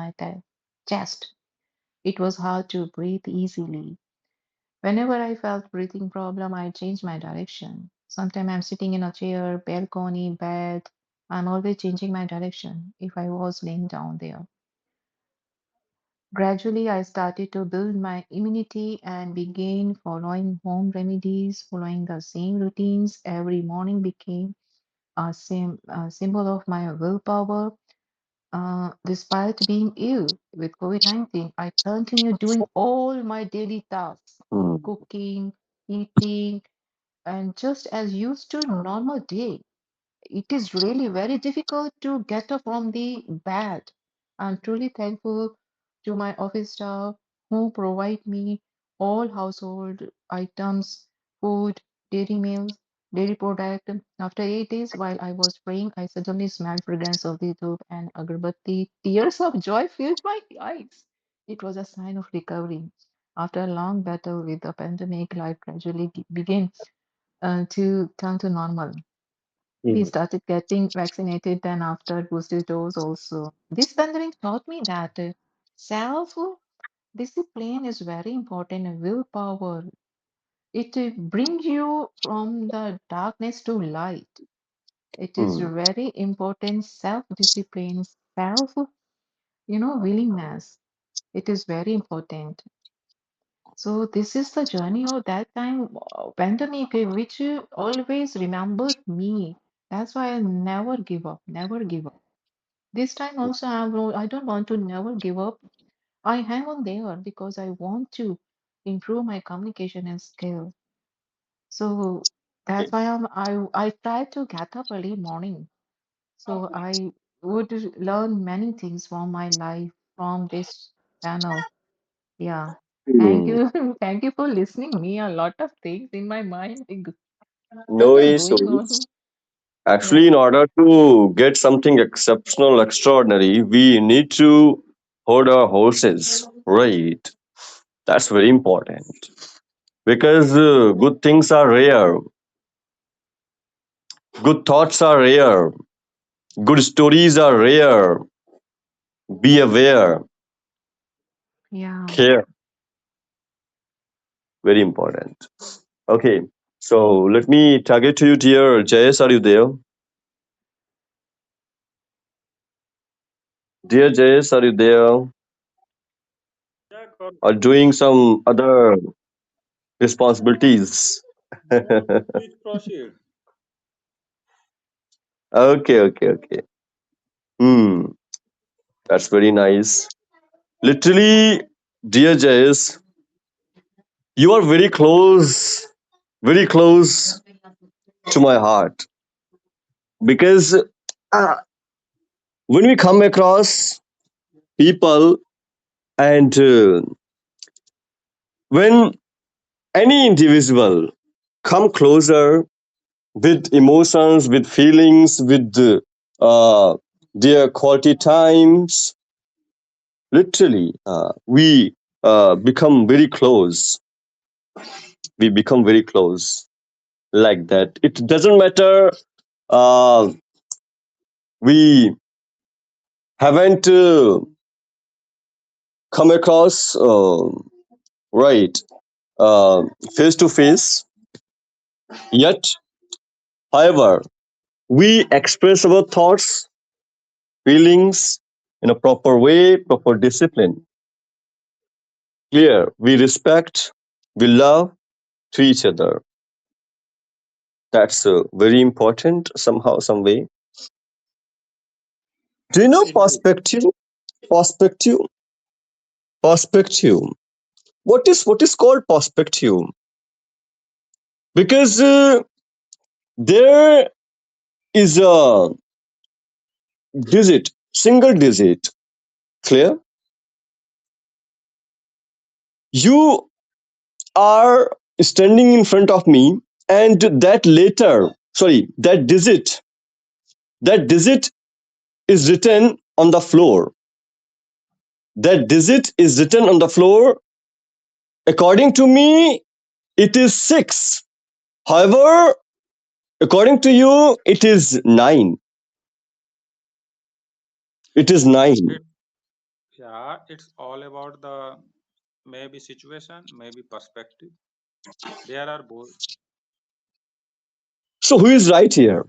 my chest. It was hard to breathe easily. Whenever I felt breathing problem, I changed my direction. Sometimes I'm sitting in a chair, balcony, bed. I'm always changing my direction if I was laying down there. Gradually, I started to build my immunity and began following home remedies, following the same routines. Every morning became a symbol of my willpower. Despite being ill with COVID-19, I continued doing all my daily tasks, mm, cooking, eating, and just as used to normal day. It is really very difficult to get up from the bed. I'm truly thankful to my office staff who provide me all household items, food, dairy meals, dairy product. After 8 days, while I was praying, I suddenly smelled fragrance of the dhub and agarbatti. Tears of joy filled my eyes. It was a sign of recovery. After a long battle with the pandemic, life gradually began to turn to normal. We mm, started getting vaccinated then after booster dose also. This pandemic taught me that self discipline is very important and willpower. It brings you from the darkness to light. It is mm. very important self discipline, self, willingness. It is very important. So this is the journey of that time pandemic, which always remembered me. That's why I never give up, never give up. This time also, I don't want to never give up. I hang on there because I want to improve my communication and skill. So that's why I try to get up early morning. So I would learn many things from my life from this channel. Yeah. Thank Mm. you. Thank you for listening me. A lot of things in my mind. What No is going issues. on? Actually, in Yeah. order to get something exceptional, extraordinary, we need to hold our horses, right? That's very important because good things are rare, good thoughts are rare, good stories are rare. Be aware, Yeah. care, very important. Okay, so let me target to you, dear Jayes. Are you there? Dear Jayes, are you there? Yeah, God, Or doing some other responsibilities? no, please proceed. Okay, okay, okay. Hmm, that's very nice. Literally, dear Jayes, you are very close to my heart because uh, when we come across people and when any individual come closer with emotions, with feelings, with their quality times, literally, we become very close. We become very close like that. It doesn't matter. Uh, we haven't come across right face to face yet. However, we express our thoughts, feelings in a proper way, proper discipline. Clear. We respect, we love to each other. That's very important somehow, some way. Do you know Indeed. perspective? Perspective. Perspective. What is called perspective? Because there is a digit, single digit. Clear? You are standing in front of me, and that digit is written on the floor. That digit is written on the floor. According to me, it is 6. However, according to you, it is 9. It is Yes, 9. Yeah, it's all about the maybe situation, maybe perspective. There are both. So who is right here?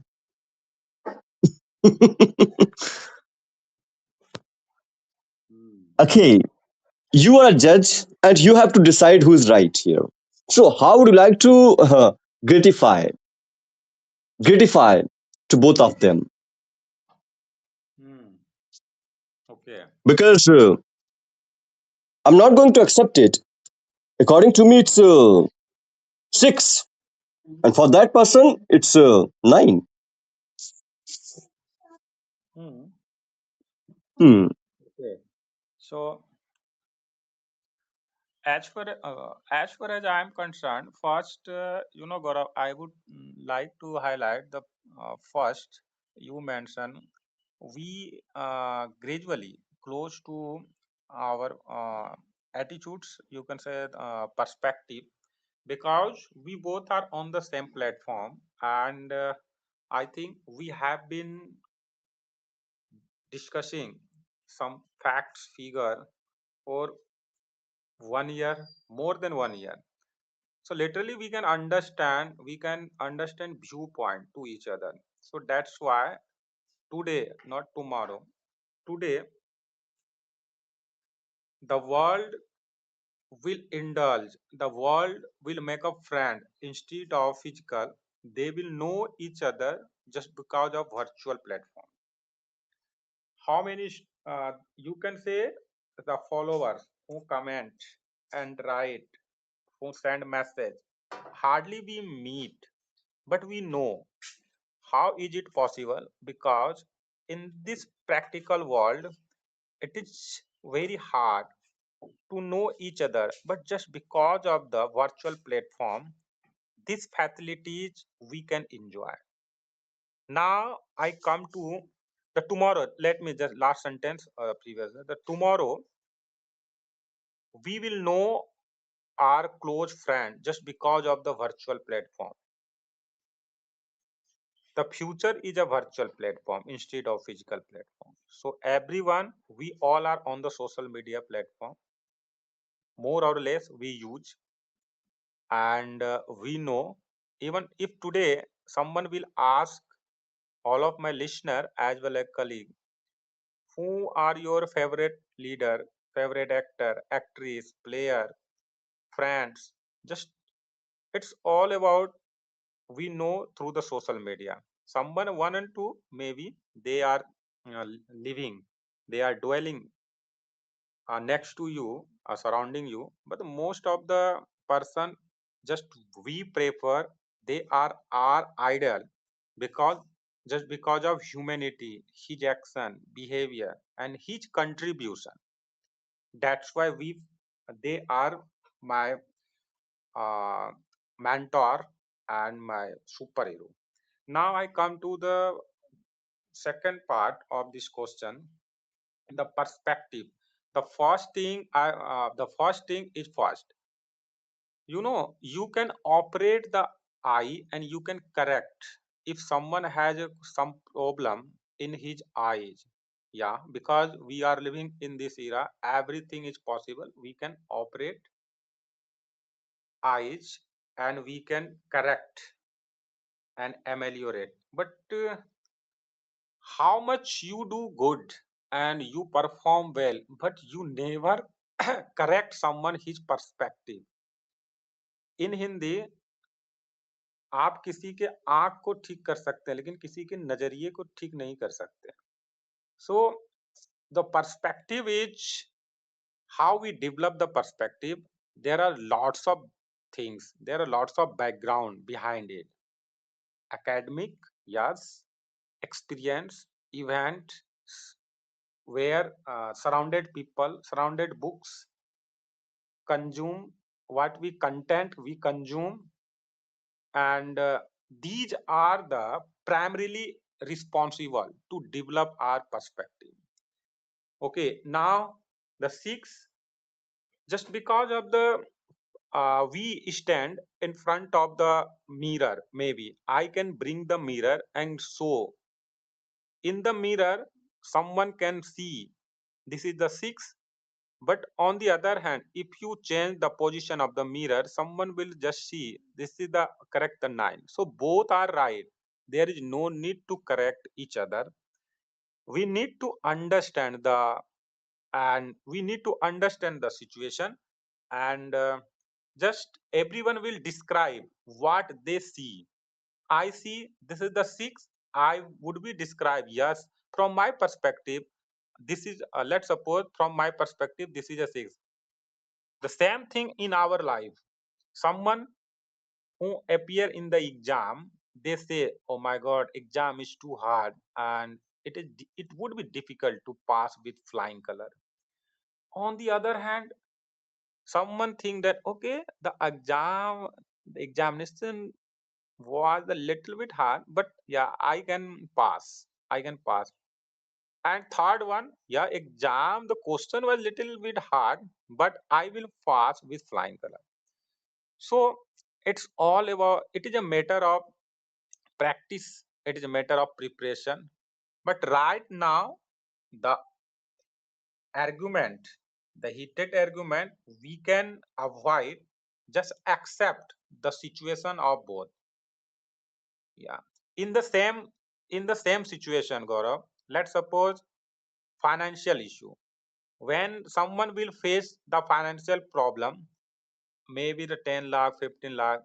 Hmm. Okay, you are a judge and you have to decide who is right here. So how would you like to gratify gratify to both of them? Hmm. Okay. Because I'm not going to accept it. According to me, it's 6, and for that person, it's 9. Hmm. Hmm. Okay. So as far as I am concerned, first, Gaurav, I would like to highlight the first you mentioned. We gradually close to our attitudes. You can say perspective, because we both are on the same platform, and I think we have been discussing some facts, figure for 1 year, more than 1 year. So literally we can understand viewpoint to each other. So that's why today, not tomorrow, today the world will indulge, the world will make a friend instead of physical. They will know each other just because of virtual platform. How many you can say the followers who comment and write, who send message, hardly we meet, but we know. How is it possible? Because in this practical world, it is very hard to know each other. But just because of the virtual platform, these facilities we can enjoy. Now I come to the tomorrow. Let me just last sentence previous. The tomorrow we will know our close friend just because of the virtual platform. The future is a virtual platform instead of physical platform. So everyone, we all are on the social media platform, more or less we use, and we know. Even if today someone will ask all of my listener as well as colleague, who are your favorite leader, favorite actor, actress, player, friends, just it's all about we know through the social media. Someone one and two, maybe they are living, they are dwelling next to you, surrounding you, but most of the person just we prefer, they are our idol, because just because of humanity, his action, behavior, and his contribution. That's why we they are my uh, mentor and my superhero. Now I come to the second part of this question, the perspective. The first thing is first. You can operate the eye and you can correct if someone has some problem in his eyes. Yeah, because we are living in this era, everything is possible. We can operate eyes and we can correct and ameliorate. But how much you do good and you perform well, but you never correct someone his perspective. In Hindi, आप किसी के आंख को ठीक कर सकते हैं लेकिन किसी के नजरिए को ठीक नहीं कर सकते. So the perspective is how we develop the perspective. There are lots of things, there are lots of background behind it. Academic, yes. Experience, event, where surrounded people, surrounded books, consume what we content we consume, and these are the primarily responsible to develop our perspective. Okay, now the six, just because of the we stand in front of the mirror, maybe I can bring the mirror and show in the mirror, someone can see this is the six, But on the other hand, if you change the position of the mirror, someone will just see this is the correct the 9. So both are right. There is no need to correct each other. We need to understand the and we need to understand the situation, and just everyone will describe what they see. I see this is the 6. I would be describe, yes, from my perspective this is let's suppose from my perspective this is a 6. The same thing in our life. Someone who appear in the exam, they say, oh my god, exam is too hard and it would be difficult to pass with flying color. On the other hand, someone think that okay, the examination was a little bit hard, but yeah, I can pass. And third one, yeah, exam the question was little bit hard, but I will pass with flying color. So it's all about, it is a matter of practice, it is a matter of preparation. But right now, the argument, the heated argument, we can avoid, just accept the situation of both. Yeah. In the same in the same situation, Gaurav, let's suppose financial issue. When someone will face the financial problem, maybe the 10 lakh, 15 lakh,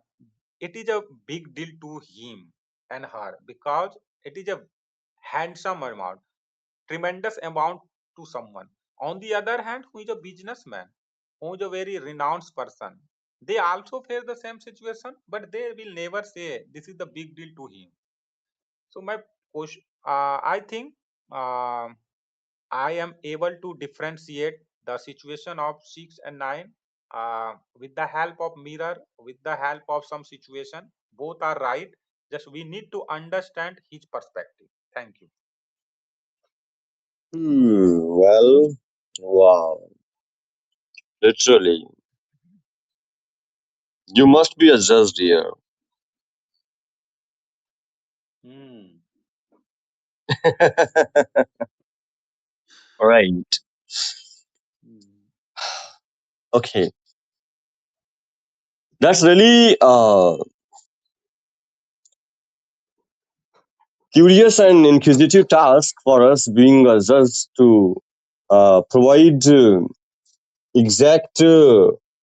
it is a big deal to him and her because it is a handsome amount, tremendous amount to someone. On the other hand, who is a businessman, who is a very renowned person, they also face the same situation, but they will never say this is the big deal to him. So my question, I think uh, I am able to differentiate the situation of 6 and 9 with the help of mirror, with the help of some situation. Both are right. Just we need to understand his perspective. Thank you. Well, wow. Literally, you must be a judge here. Hmm. Right. Hmm. Okay. That's really curious and inquisitive task for us being a judge to provide exact,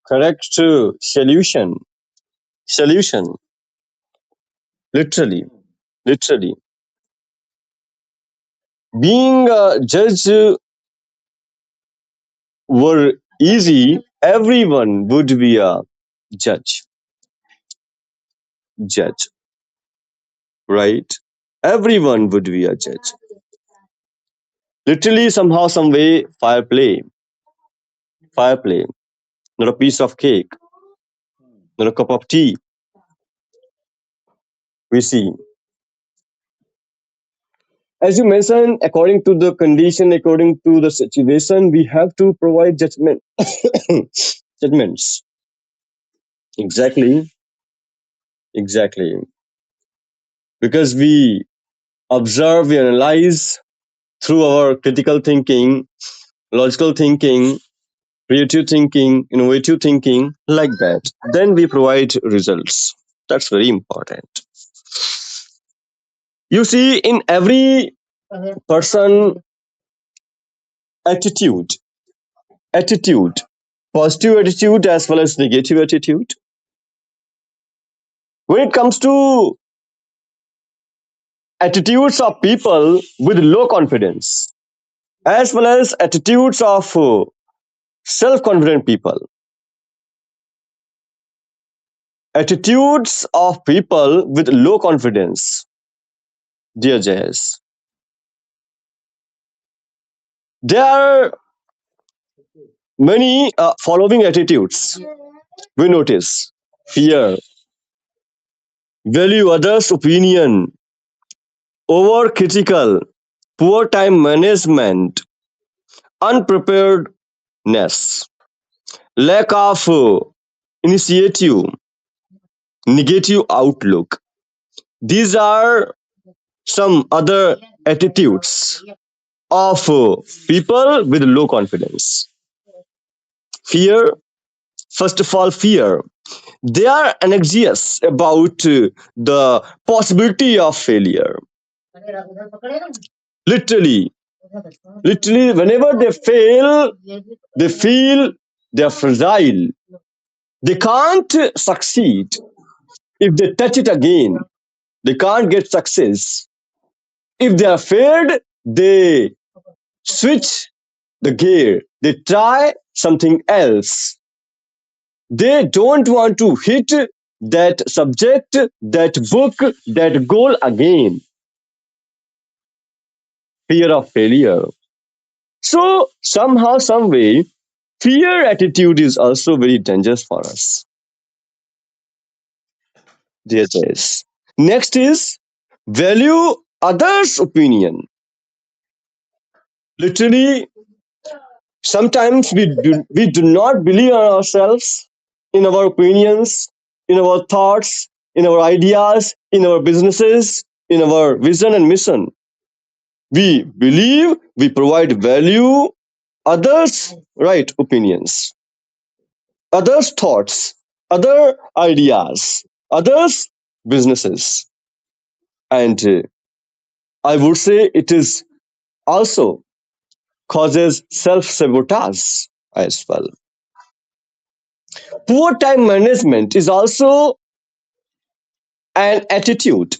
correct solution. Literally, Hmm. literally. Being a judge were easy, everyone would be a judge, judge, right? Everyone would be a judge. Literally, somehow, some way, fire play, not a piece of cake, Hmm. not a cup of tea. We see, as you mentioned, according to the condition, according to the situation, we have to provide judgment, judgments. Exactly, exactly. Because we observe, we analyze through our critical thinking, logical thinking, creative thinking, innovative thinking, like that. Then we provide results. That's very important. You see, in every person, attitude, attitude, positive attitude as well as negative attitude. When it comes to attitudes of people with low confidence, as well as attitudes of self confident people, attitudes of people with low confidence, dear Jayesh, there are many following attitudes we notice: fear, value others' opinion, over critical, poor time management, unpreparedness, lack of initiative, negative outlook. These are some other attitudes of people with low confidence. Fear, first of all, fear. They are anxious about the possibility of failure. Literally, literally, whenever they fail, they feel they are fragile. They can't succeed. If they touch it again, they can't get success. If they are afraid, they switch the gear. They try something else. They don't want to hit that subject, that book, that goal again. Fear of failure. So, somehow, some way, fear attitude is also very dangerous for us. Dear Jayes. Next is value others' opinion. Literally, sometimes we do not believe in ourselves, in our opinions, in our thoughts, in our ideas, in our businesses, in our vision and mission. We believe we provide value, others' right opinions, others' thoughts, other ideas, others' businesses. And I would say it is also causes self sabotage as well. Poor time management is also an attitude.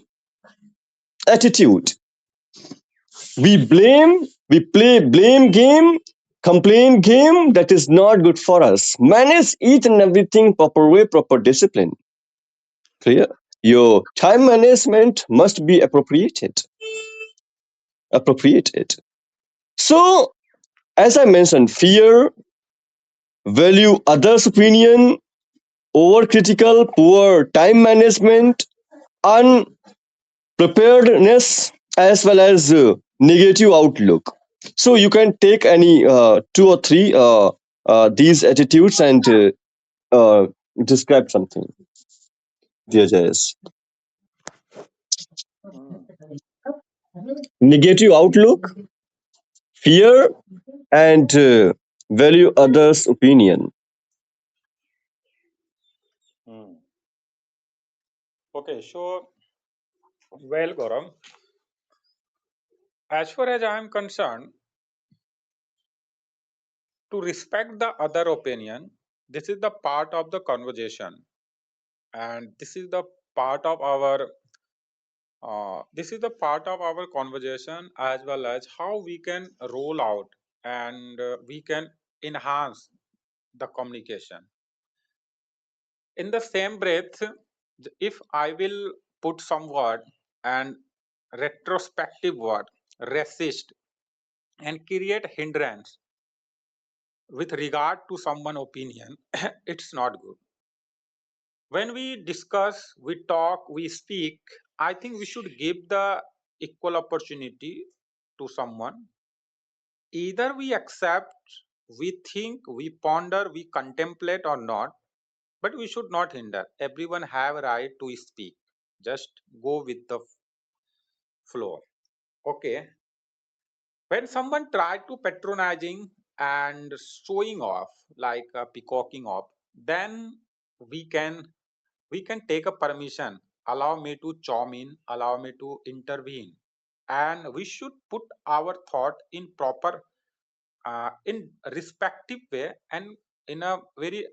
We play blame game, complain game. That is not good for us. Manage each and everything proper way, proper discipline. Clear? Your time management must be appropriated. So, as I mentioned, fear, value others' opinion, overcritical, poor time management, unpreparedness, as well as negative outlook. So you can take any two or three these attitudes and uh, describe something, dear Jayas. Hmm. Negative outlook, fear, and value others' opinion. Hmm. Okay, so well, Gaurav, as far as I am concerned, to respect the other opinion, this is the part of the conversation, and this is the part of our conversation as well as how we can roll out and we can enhance the communication. In the same breath, if I will put some word and retrospective word, resist, and create hindrance with regard to someone opinion, it's not good. When we discuss, we talk, we speak, I think we should give the equal opportunity to someone. Either we accept, we think, we ponder, we contemplate or not, but we should not hinder. Everyone have a right to speak. Just go with the flow. Okay. When someone try to patronizing and showing off, like peacocking off, then we can we can take a permission, allow me to chime in, allow me to intervene, and we should put our thought in proper in respective way and in a very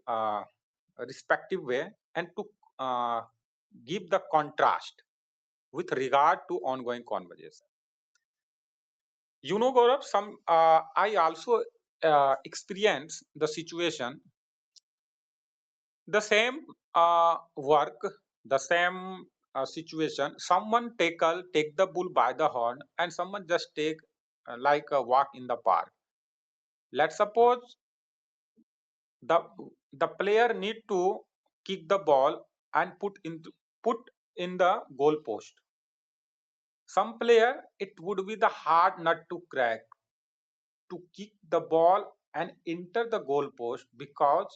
respective way, and to uh, give the contrast with regard to ongoing conversation. You know, Gaurav, some I also experience the situation, the same work, the same situation. Someone take the bull by the horn, and someone just take like a walk in the park. Let's suppose the the player need to kick the ball and put in the goal post. Some player it would be the hard nut to crack to kick the ball and enter the goal post, because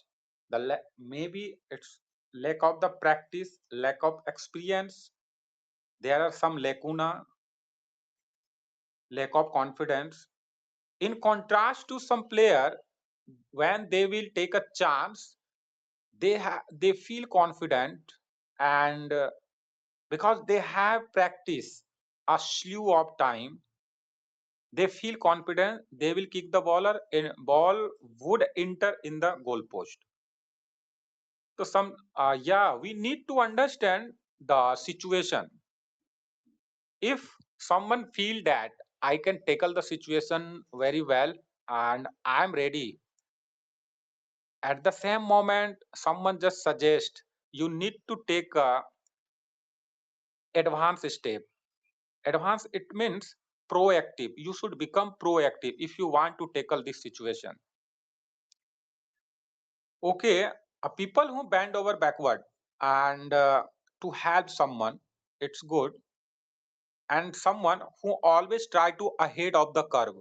maybe it's lack of the practice, lack of experience. There are some lacuna, lack of confidence. In contrast to some player, when they will take a chance, they feel confident, and because they have practiced a slew of time, they feel confident they will kick the baller and ball would enter in the goal post. So yeah, we need to understand the situation. If someone feel that I can tackle the situation very well and I'm ready, at the same moment someone just suggest you need to take a advanced step. Advance, it means proactive. You should become proactive if you want to tackle this situation. Okay, people who bend over backward and to help someone, it's good. And someone who always try to ahead of the curve,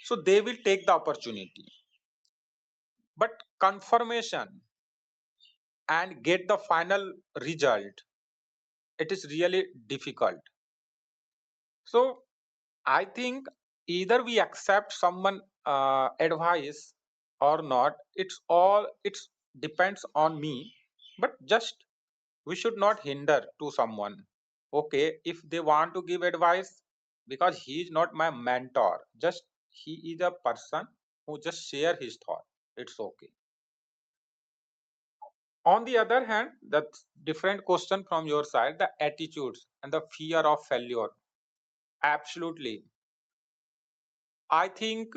so they will take the opportunity. But confirmation and get the final result, it is really difficult. So I think either we accept someone advice or not. It's depends on me. But just we should not hinder to someone. Okay, if they want to give advice, because he is not my mentor, just he is a person who just share his thought. It's okay. On the other hand, the different question from your side, the attitudes and the fear of failure. Absolutely. I think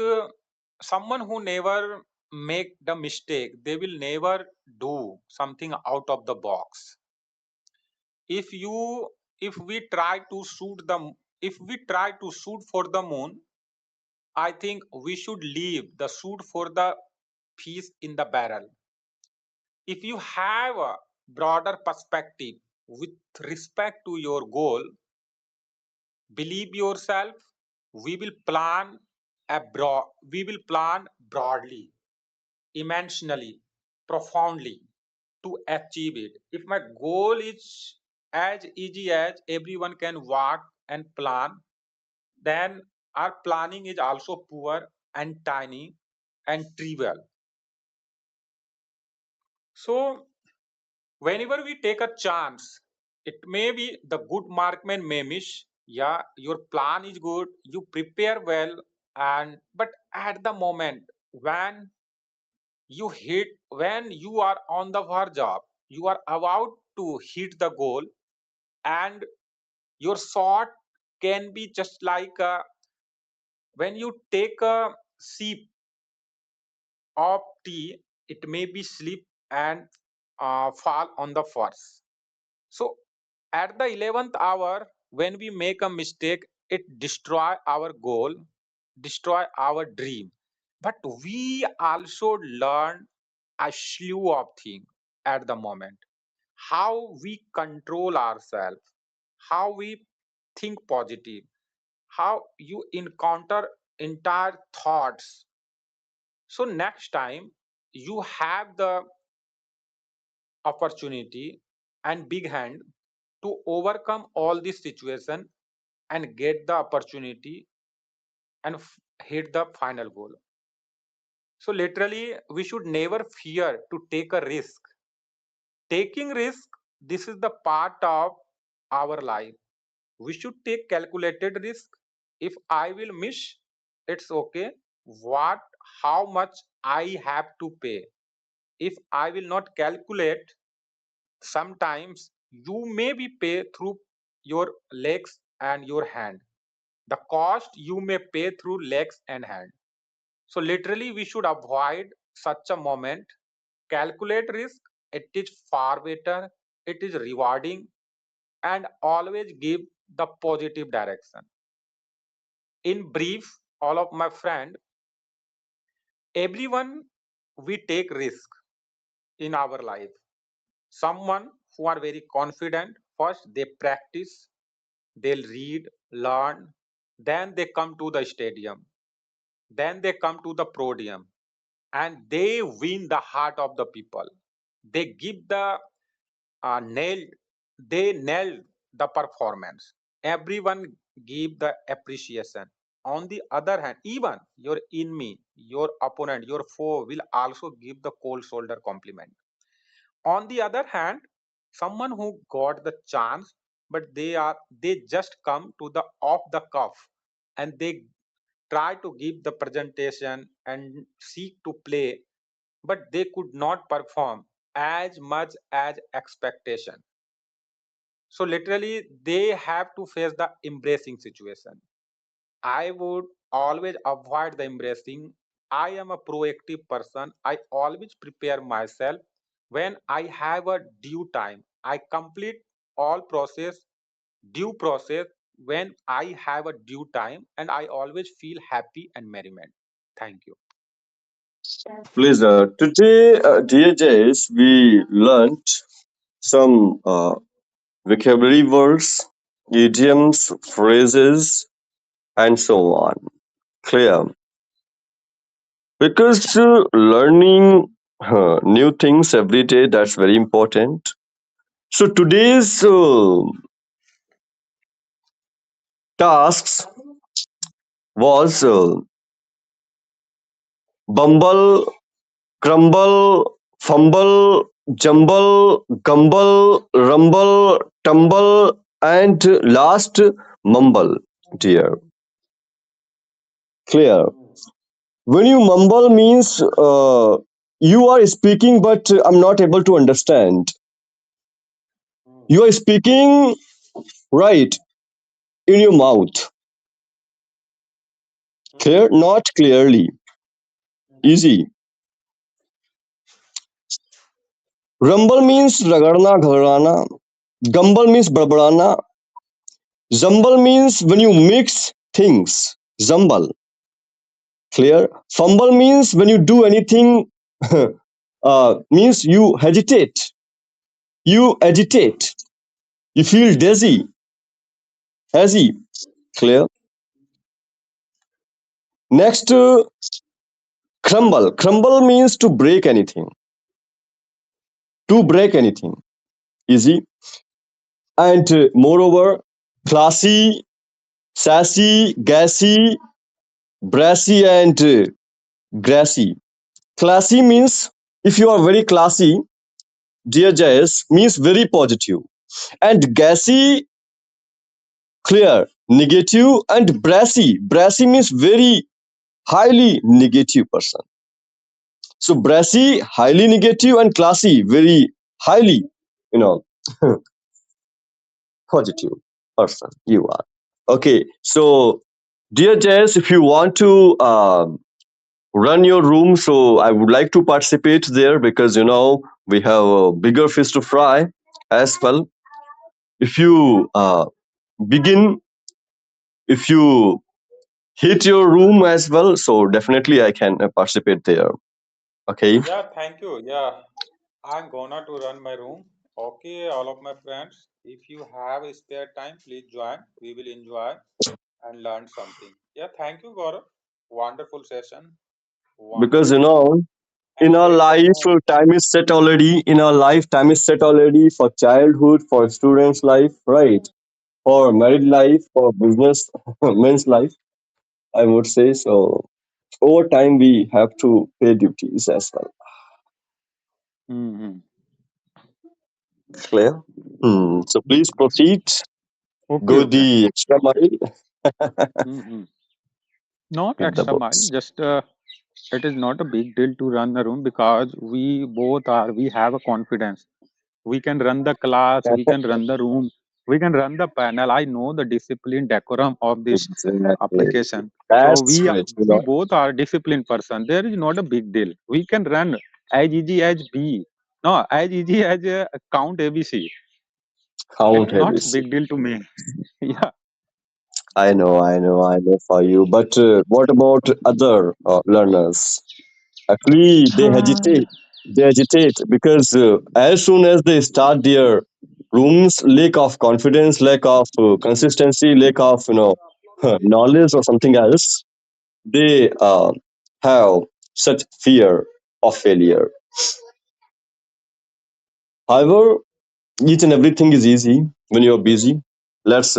someone who never make the mistake, they will never do something out of the box. If you, if we try to shoot the, if we try to shoot for the moon, I think we should leave the shoot for the piece in the barrel. If you have a broader perspective with respect to your goal, believe yourself, we will plan we will plan broadly, immensely, profoundly to achieve it. If my goal is as easy as everyone can walk and plan, then our planning is also poor and tiny and trivial. So whenever we take a chance, it may be the good markman may miss. Yeah, your plan is good, you prepare well, and but at the moment when when you are on the verge of, you are about to hit the goal, and your shot can be just like when you take a sip of tea, it may be slip and fall on the first. So at the 11th hour, when we make a mistake, it destroy our goal, destroy our dream. But we also learn a slew of things at the moment. How we control ourselves, how we think positive, how you encounter entire thoughts. So next time you have the opportunity and big hand to overcome all this situation and get the opportunity and hit the final goal. So literally we should never fear to take a risk. Taking risk, this is the part of our life. We should take calculated risk. If I will miss, it's okay. What, how much I have to pay? If I will not calculate, sometimes you may be pay through your legs and your hand. The cost you may pay through legs and hand. So literally we should avoid such a moment. Calculate risk, it is far better, it is rewarding, and always give the positive direction. In brief, all of my friend, everyone, we take risk in our life. Someone who are very confident, first they practice, they'll read, learn, then they come to the stadium, then they come to the podium, and they win the heart of the people. They give the nailed, they nailed the performance. Everyone give the appreciation On the other hand, even your enemy, your opponent, your foe will also give the cold shoulder compliment. On the other hand, someone who got the chance, but they just come to the off the cuff, and they try to give the presentation and seek to play, but they could not perform as much as expectation. So literally they have to face the embracing situation. I would always avoid the embracing. I am a proactive person. I always prepare myself. When I have a due time, I complete all process, due process when I have a due time, and I always feel happy and merriment. Thank you. Please, today, dear Jays, we learnt some vocabulary words, idioms, phrases, and so on. Clear. Because learning new things every day, that's very important. So today's tasks was bumble, crumble, fumble, jumble, gumble, rumble, tumble, and last mumble. Dear, clear. When you mumble means you are speaking, but I'm not able to understand. You are speaking right in your mouth, clear, not clearly. Easy. Rumble means ragadna, gharana. Gumble means barbadana. Jumble means when you mix things. Jumble. Clear. Fumble means when you do anything. Means you hesitate. You agitate. You feel dizzy, hazy. Clear. Next, crumble. Crumble means to break anything. To break anything. Easy. And moreover, classy, sassy, gassy, brassy, and grassy. Classy means if you are very classy, dear Jayas, means very positive. And gassy, clear, negative, and brassy. Brassy means very highly negative person. So brassy, highly negative, and classy, very highly, you know, positive person you are. Okay, so dear Jess, if you want to run your room, so I would like to participate there because we have a bigger fish to fry as well. If you begin, if you hit your room as well, so definitely I can participate there. Okay, Yeah, thank you. Yeah, I'm gonna to run my room. Okay, all of my friends, if you have a spare time, please join. We will enjoy and learn something. Yeah, thank you, Gaurav. Wonderful session. because Wonderful in and our great to life know. time is set already. In our life, time is set already for childhood, for students' life, right? For married life, for business men's life. I would say so. Over time, we have to pay duties as well. Hmm. Clear? So please proceed. Okay, Go okay. the extra mile Hmm. Not with the extra mile, books. just it is not a big deal to run the room because we have a confidence. We can run the class, we can run the room, we can run the panel. I know the discipline decorum of this Exactly. application. So That's great. we both are disciplined person. There is not a big deal. We can run as easy as B. No, as easy as count ABC. It Count is not a ABC. big deal to me. Yeah. I know for you. But what about other learners? Actually, they Uh, hesitate. They agitate because as soon as they start their rooms, lack of confidence, lack of consistency, lack of knowledge or something else, they have such fear of failure. However, each and everything is easy when you're busy. Let's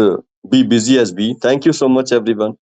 be busy as we. Thank you so much, everyone.